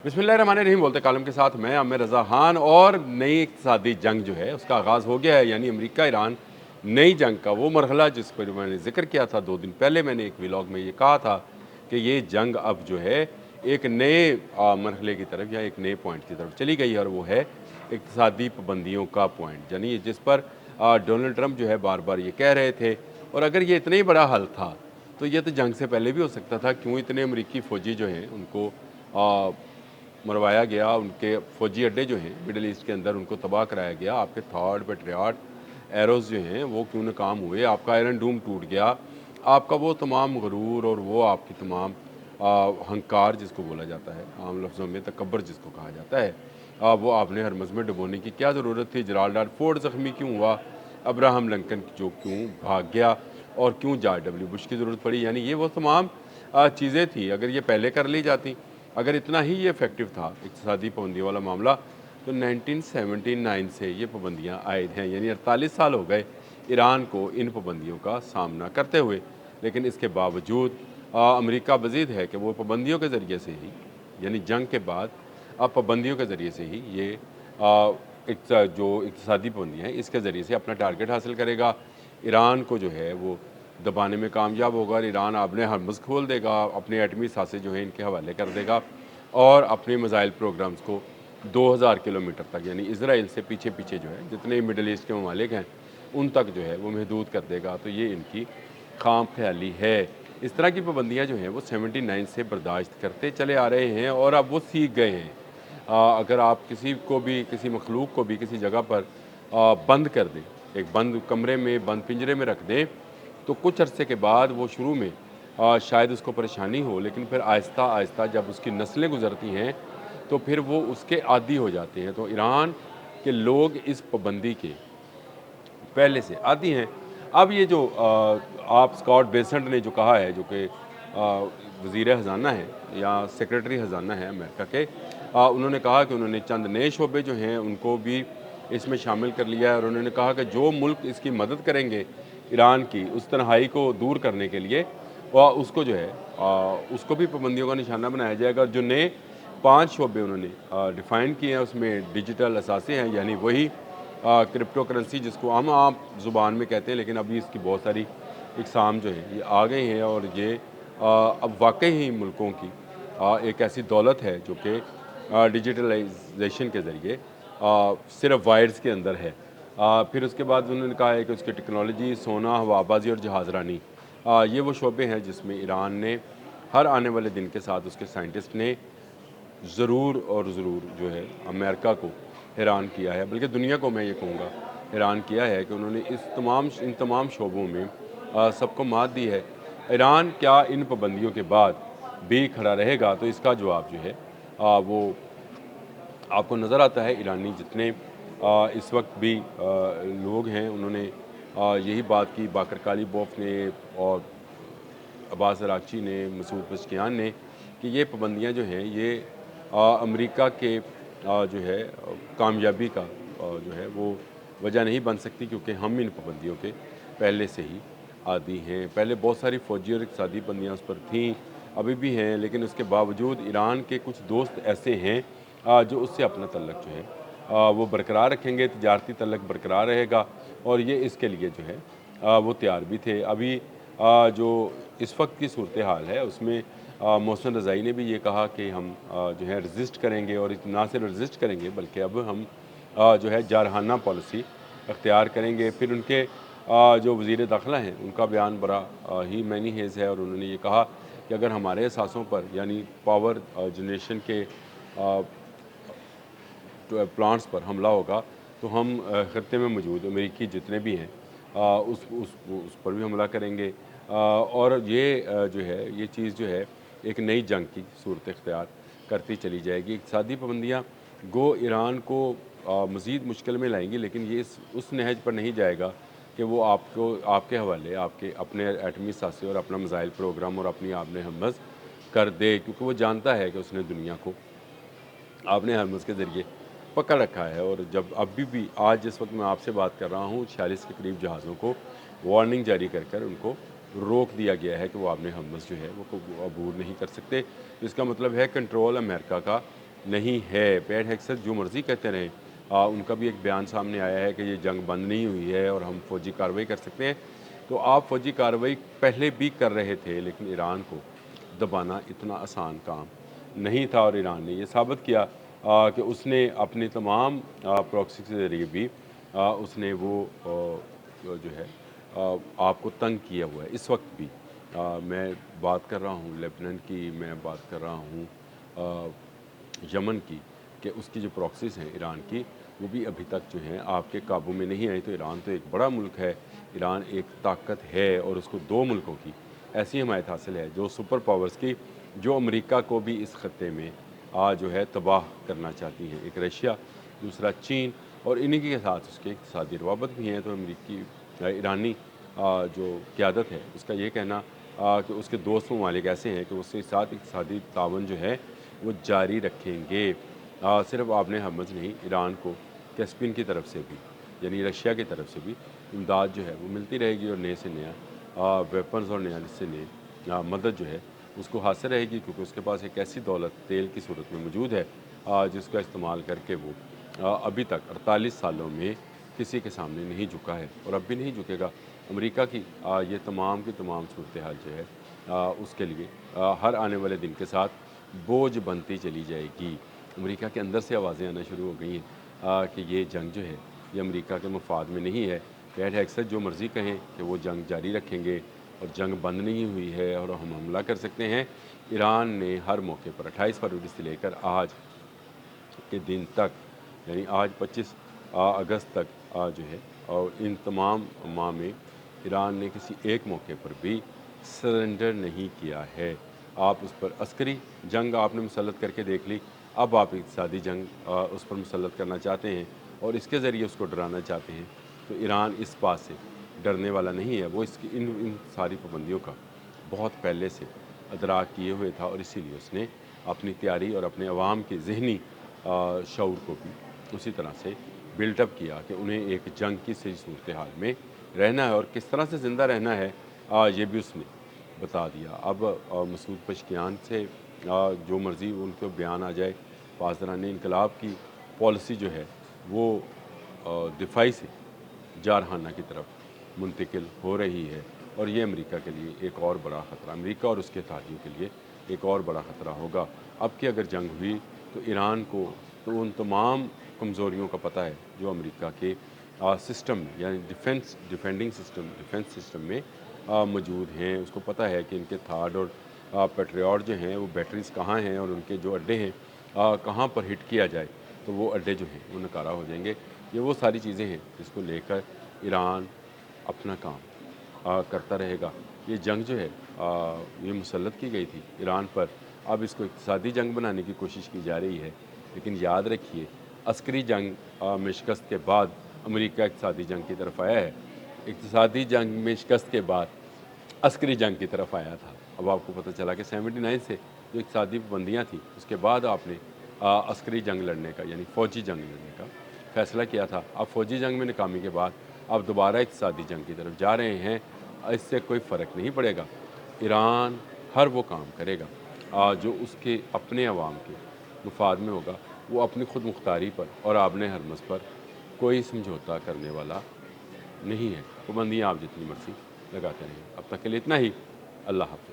बिस्मिल्लाहिर्रहमानिर्रहीम बोलते कालम के साथ मैं आमिर रज़ा खान। और नई इक़्तिसादी जंग जो है उसका आगाज़ हो गया है, यानी अमेरिका ईरान नई जंग का वो मरहला जिस पर मैंने ज़िक्र किया था 2 दिन पहले। मैंने एक व्लॉग में ये कहा था कि ये जंग अब जो है एक नए मरहले की तरफ या एक नए पॉइंट की तरफ चली गई है, और वो है इक़्तिसादी पाबंदियों का पॉइंट, यानी जिस पर डोनाल्ड ट्रंप जो है बार बार ये कह रहे थे। और अगर ये इतना ही बड़ा हल था तो ये तो जंग से पहले भी हो सकता था। क्यों इतने अमरीकी फ़ौजी जो हैं उनको मरवाया गया, उनके फ़ौजी अड्डे जो हैं मिडल ईस्ट के अंदर उनको तबाह कराया गया, आपके थॉड पेट्रियाट एरोज़ जो हैं वो क्यों नाकाम हुए, आपका आयरन डूम टूट गया, आपका वो तमाम गरूर और वो आपकी तमाम हंकार जिसको बोला जाता है आम लफ्ज़ों में तकब्बर जिसको कहा जाता है, वो आपने हरमज़ में डुबोने की क्या ज़रूरत थी। जराल्ड फोर्ड ज़ख्मी क्यों हुआ, अब्राहम लिंकन जो क्यों भाग गया, और क्यों जॉर्ज डब्ल्यू बुश की ज़रूरत पड़ी। यानी ये वो तमाम चीज़ें थी, अगर ये पहले कर ली जाती, अगर इतना ही ये इफ़ेक्टिव था इक़्तिसादी पाबंदी वाला मामला, तो 1979 से ये पाबंदियाँ आयद हैं, यानी 48 साल हो गए ईरान को इन पाबंदियों का सामना करते हुए। लेकिन इसके बावजूद अमेरिका मज़ीद है कि वो पाबंदियों के ज़रिए से ही, यानी जंग के बाद अब पाबंदियों के ज़रिए से ही ये जो इक़्तिसादी पाबंदियाँ हैं इसके ज़रिए से अपना टारगेट हासिल करेगा, ईरान को जो है वो दबाने में कामयाब होगा, और ईरान अपने हरमुज़ खोल देगा, अपने एटमी सासे जो हैं इनके हवाले कर देगा, और अपने मिसाइल प्रोग्राम्स को 2000 किलोमीटर तक, यानी इजराइल से पीछे पीछे जो है जितने मिडल ईस्ट के ममालिक हैं उन तक जो है वो महदूद कर देगा। तो ये इनकी खाम ख्याली है। इस तरह की पाबंदियाँ जो हैं वो 79 से बर्दाश्त करते चले आ रहे हैं, और अब वो सीख गए हैं। अगर आप किसी को भी, किसी मखलूक को भी किसी जगह पर बंद कर दें, एक बंद कमरे में, बंद पिंजरे में रख दें, तो कुछ अरसे के बाद वो शुरू में शायद उसको परेशानी हो, लेकिन फिर आहिस्ता आहिस्ता जब उसकी नस्लें गुज़रती हैं तो फिर वो उसके आदी हो जाते हैं। तो ईरान के लोग इस पाबंदी के पहले से आदी हैं। अब ये जो आप स्कॉट बेसेंट ने जो कहा है, जो कि वज़ीर ख़ज़ाना है या सेक्रेटरी ख़ज़ाना है अमेरिका के, उन्होंने कहा कि उन्होंने चंद नए शोबे जो हैं उनको भी इसमें शामिल कर लिया है, और उन्होंने कहा कि जो मुल्क इसकी मदद करेंगे ईरान की उस तन्हाई को दूर करने के लिए, और उसको जो है उसको भी पाबंदियों का निशाना बनाया जाएगा। जो नए 5 शोबे उन्होंने डिफ़ाइन किए हैं उसमें डिजिटल असासे हैं, यानी वही क्रिप्टो करेंसी जिसको हम आम ज़ुबान में कहते हैं, लेकिन अभी इसकी बहुत सारी इकसाम जो हैं ये आ गई हैं, और ये अब वाकई ही मुल्कों की एक ऐसी दौलत है जो कि डिजिटलाइजेशन के ज़रिए सिर्फ वायर्स के अंदर है। फिर उसके बाद उन्होंने कहा है कि उसकी टेक्नोलॉजी, सोना, हवाबाजी और जहाज़रानी, ये वो शोबे हैं जिसमें ईरान ने हर आने वाले दिन के साथ उसके साइंटिस्ट ने ज़रूर और ज़रूर जो है अमेरिका को हैरान किया है, बल्कि दुनिया को मैं ये कहूँगा हैरान किया है कि उन्होंने इन तमाम शोबों में सबको मात दी है। ईरान क्या इन पाबंदियों के बाद भी खड़ा रहेगा? तो इसका जवाब जो है वो आपको नज़र आता है। ईरानी जितने इस वक्त भी लोग हैं उन्होंने यही बात की, बाकर कालीबोफ ने और अब्बास अरागची ने, मसूद पज़ेश्कियान ने, कि ये पाबंदियाँ जो हैं ये अमेरिका के जो है कामयाबी का जो है वो वजह नहीं बन सकती, क्योंकि हम इन पाबंदियों के पहले से ही आदी हैं। पहले बहुत सारी फ़ौजी और इक़्तिसादी पाबंदियाँ उस पर थीं, अभी भी हैं, लेकिन उसके बावजूद ईरान के कुछ दोस्त ऐसे हैं जो उससे अपना तल्लक जो है वो बरकरार रखेंगे, तिजारती तल्लक बरकरार रहेगा, और ये इसके लिए जो है वो तैयार भी थे। अभी जो इस वक्त की सूरत हाल है उसमें मोहसिन रज़ाई ने भी ये कहा कि हम जो है रजिस्ट करेंगे, और ना सिर्फ रजिस्ट करेंगे बल्कि अब हम जो है जारहाना पॉलिसी अख्तियार करेंगे। फिर उनके जो वज़ीर दाखिला हैं उनका बयान बड़ा ही मैनी हेज़ है, और उन्होंने ये कहा कि अगर हमारे असासों पर, यानी पावर जनरेशन के प्लांट्स पर हमला होगा तो हम खत्ते में मौजूद अमेरिकी जितने भी हैं उस पर भी हमला करेंगे। और ये जो है ये चीज़ जो है एक नई जंग की सूरत इख्तियार करती चली जाएगी। इक़्तिसादी पाबंदियाँ गो ईरान को मज़ीद मुश्किल में लाएंगी, लेकिन ये उस नहज पर नहीं जाएगा कि वो आपको, आपके हवाले, आपके अपने एटमी सासे और अपना मिसाइल प्रोग्राम और अपनी आपने हरमज़ कर दे, क्योंकि वो जानता है कि उसने दुनिया को आपने हरमज़ के ज़रिए पकड़ रखा है। और जब अभी भी आज जिस वक्त मैं आपसे बात कर रहा हूँ 46 के करीब जहाज़ों को वार्निंग जारी कर उनको रोक दिया गया है कि वो आपने हरमज़ जो है वो अबूर नहीं कर सकते। इसका मतलब है कंट्रोल अमेरिका का نہیں ہے۔ پیٹ ہیگسٹ جو مرضی کہتے رہیں، ان کا بھی ایک بیان سامنے آیا ہے کہ یہ جنگ بند نہیں ہوئی ہے اور ہم فوجی کارروائی کر سکتے ہیں۔ تو آپ فوجی کارروائی پہلے بھی کر رہے تھے، لیکن ایران کو دبانا اتنا آسان کام نہیں تھا، اور ایران نے یہ ثابت کیا کہ اس نے اپنے تمام پروکسی کے ذریعے بھی اس نے وہ جو ہے آپ کو تنگ کیا ہوا ہے۔ اس وقت بھی میں بات کر رہا ہوں لیبنان کی، میں بات کر رہا ہوں یمن کی، کہ اس کی جو پروکسیز ہیں ایران کی، وہ بھی ابھی تک جو ہیں آپ کے قابو میں نہیں آئی۔ تو ایران تو ایک بڑا ملک ہے، ایران ایک طاقت ہے، اور اس کو دو ملکوں کی ایسی حمایت حاصل ہے، جو سپر پاورز کی، جو امریکہ کو بھی اس خطے میں جو ہے تباہ کرنا چاہتی ہیں۔ ایک رشیا، دوسرا چین، اور انہی کے ساتھ اس کے اقتصادی روابط بھی ہیں۔ تو امریکی ایرانی جو قیادت ہے، اس کا یہ کہنا کہ اس کے دوست ممالک ایسے ہیں کہ اس کے ساتھ اقتصادی تعاون جو ہے وہ جاری رکھیں گے۔ صرف آبِ حرمز نہیں، ایران کو کیسپین کی طرف سے بھی، یعنی رشیا کی طرف سے بھی امداد جو ہے وہ ملتی رہے گی، اور نئے سے نیا ویپنز اور نیا سے نئے مدد جو ہے اس کو حاصل رہے گی، کیونکہ اس کے پاس ایک ایسی دولت تیل کی صورت میں موجود ہے جس کا استعمال کر کے وہ ابھی تک 48 سالوں میں کسی کے سامنے نہیں جھکا ہے، اور اب بھی نہیں جھکے گا۔ امریکہ کی یہ تمام کی تمام صورتحال جو ہے اس کے لیے ہر آنے والے دن کے ساتھ بوجھ بنتی چلی جائے گی۔ امریکہ کے اندر سے آوازیں آنا شروع ہو گئی ہیں کہ یہ جنگ جو ہے یہ امریکہ کے مفاد میں نہیں ہے۔ پیٹ ہیگسٹ جو مرضی کہیں کہ وہ جنگ جاری رکھیں گے اور جنگ بند نہیں ہوئی ہے اور ہم حملہ کر سکتے ہیں، ایران نے ہر موقع پر 28 فروری سے لے کر آج کے دن تک، یعنی آج 25 اگست تک جو ہے، اور ان تمام ماہ میں ایران نے کسی ایک موقع پر بھی سرنڈر نہیں کیا ہے۔ آپ اس پر عسکری جنگ آپ نے مسلط کر کے دیکھ لی، اب آپ اقتصادی جنگ اس پر مسلط کرنا چاہتے ہیں اور اس کے ذریعے اس کو ڈرانا چاہتے ہیں۔ تو ایران اس بات سے ڈرنے والا نہیں ہے، وہ اس کی ان ساری پابندیوں کا بہت پہلے سے ادراک کیے ہوئے تھا، اور اسی لیے اس نے اپنی تیاری اور اپنے عوام کے ذہنی شعور کو بھی اسی طرح سے بلٹ اپ کیا کہ انہیں ایک جنگ کی صحیح صورتحال میں رہنا ہے، اور کس طرح سے زندہ رہنا ہے یہ بھی اس نے بتا دیا۔ اب مسعود پشکیان سے جو مرضی ان کو بیان آ جائے، پاسداران انقلاب کی پالیسی جو ہے وہ دفاعی سے جارحانہ کی طرف منتقل ہو رہی ہے، اور یہ امریکہ کے لیے ایک اور بڑا خطرہ، امریکہ اور اس کے اتحادیوں کے لیے ایک اور بڑا خطرہ ہوگا۔ اب کی اگر جنگ ہوئی تو ایران کو تو ان تمام کمزوریوں کا پتہ ہے جو امریکہ کے سسٹم میں، یعنی ڈیفینس سسٹم میں موجود ہیں۔ اس کو پتہ ہے کہ ان کے تھاڈ اور پیٹریاٹ جو ہیں وہ بیٹریز کہاں ہیں، اور ان کے جو اڈے ہیں کہاں پر ہٹ کیا جائے تو وہ اڈے جو ہیں وہ نکارہ ہو جائیں گے۔ یہ وہ ساری چیزیں ہیں جس کو لے کر ایران اپنا کام کرتا رہے گا۔ یہ جنگ جو ہے یہ مسلط کی گئی تھی ایران پر، اب اس کو اقتصادی جنگ بنانے کی کوشش کی جا رہی ہے، لیکن یاد رکھیے عسکری جنگ میں شکست کے بعد امریکہ اقتصادی جنگ کی طرف آیا ہے، اقتصادی جنگ میں شکست کے بعد عسکری جنگ کی طرف آیا تھا۔ اب آپ کو پتہ چلا کہ 79 سے جو اقتصادی پابندیاں تھیں اس کے بعد آپ نے عسکری جنگ لڑنے کا، یعنی فوجی جنگ لڑنے کا فیصلہ کیا تھا۔ اب فوجی جنگ میں ناکامی کے بعد اب دوبارہ اقتصادی جنگ کی طرف جا رہے ہیں۔ اس سے کوئی فرق نہیں پڑے گا، ایران ہر وہ کام کرے گا جو اس کے اپنے عوام کے مفاد میں ہوگا۔ وہ اپنی خود مختاری پر اور آبِ حرمز پر کوئی سمجھوتا کرنے والا نہیں ہے۔ پابندیاں آپ جتنی مرضی لگاتے رہیں۔ اب تک کے لیے اتنا ہی۔ اللہ حافظ۔